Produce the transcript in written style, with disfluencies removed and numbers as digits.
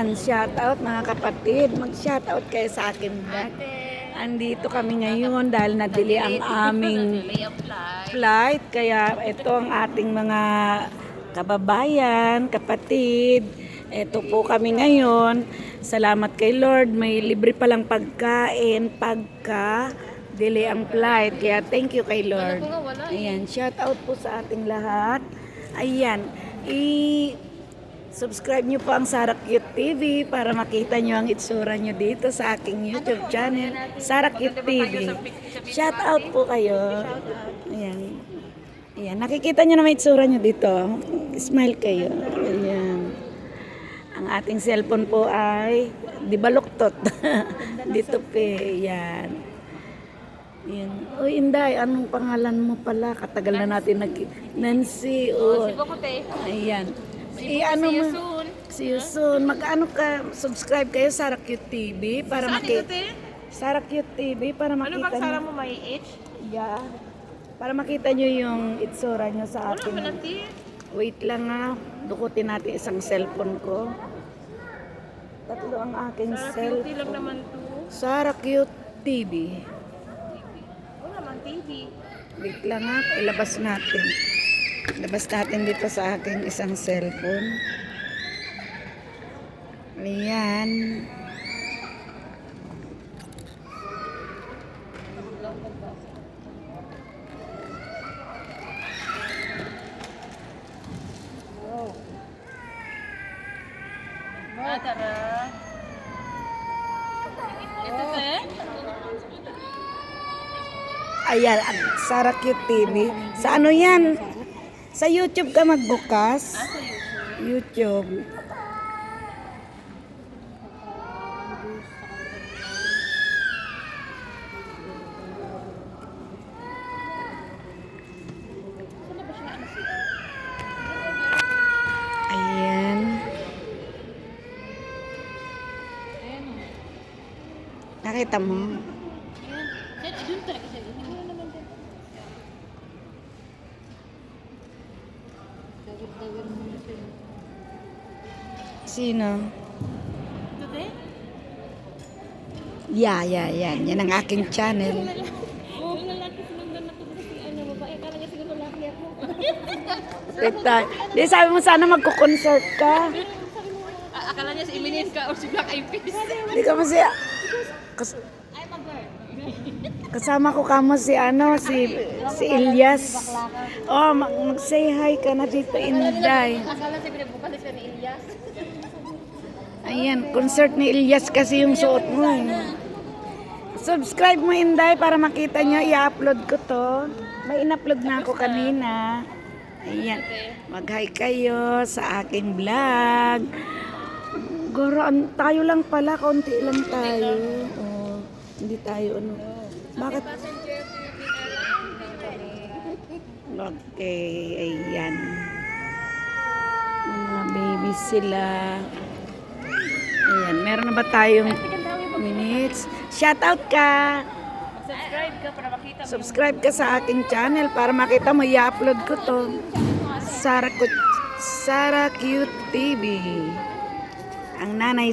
Ayan, shoutout mga kapatid. Mag-shoutout kayo sa akin vlog. Andito kami ngayon dahil nadili ang aming flight. Kaya ito ang ating mga kababayan, kapatid. Ito po kami ngayon. Salamat kay Lord. May libre palang pagkain pagka delay ang flight. Kaya thank you kay Lord. Ayan, shoutout po sa ating lahat. Ayan, subscribe nyo po ang Sarah Cute TV para makita nyo ang itsura nyo dito sa aking YouTube channel, Sarah Cute TV. Shout out po kayo. Ayan. Ayan. Nakikita nyo na may itsura nyo dito. Smile kayo. Ayan. Ang ating cellphone po ay di baluktot. Dito pe. Ayan. Ayan. Uy, Inday, anong pangalan mo pala? Katagal na natin Nancy. Oh. Ayan. Ano mo? See you soon. Mag-ano ka, subscribe kayo Sarah Cute TV para makita. Sarah Cute TV para makita. Ano bang Sarah mo may H? Yeah. Para makita nyo yung itsura nyo sa akin. Wait lang nga. Dukutin natin isang cellphone ko. Tatlo ang aking cellphone. Sarah lang naman to. Sarah Cute TV. Wala naman TV. Wait lang nga. Ilabas natin. Labas natin dito sa aking isang cellphone. Ayan. Tara. Ito te? Ayan, Sarah Cute TV. Sa ano yan? Sa YouTube ka magbukas? Sa YouTube. Ayan. Nakita mo? Doon talaga siya. Hindi mo naman din. Dawid mo na siya. Sino? Ito te? Yan. Yan ang aking channel. Oo, lalaki sinundan na to si ano, babae. Kala niya siguro lalaki ako. Di sabi mo sana magko-concert ka. Akala niya si Eminem ka or si Black Eyed Peas. Di ka mo siya. I'm a girl. Kasama ko kamo si Ilyas. Oh, mag-say hi ka na dito, Inday. Akala siya pinabukas siya ni Elias. Ayan, concert ni Ilyas kasi yung suot mo eh. Subscribe mo, Inday, para makita nyo. I-upload ko to. May in-upload na ako kanina. Ayan, mag-hi kayo sa aking vlog. Goraan, tayo lang pala, konti lang tayo. Oh, hindi tayo ano. Bakit? Okay, ayan. Mga baby sila. Ayan, meron na ba tayong minutes? Shoutout ka! Subscribe ka para makita mo. Subscribe ka sa aking channel para makita mo. I-upload ko to. Sarah Cute TV. Ang nanay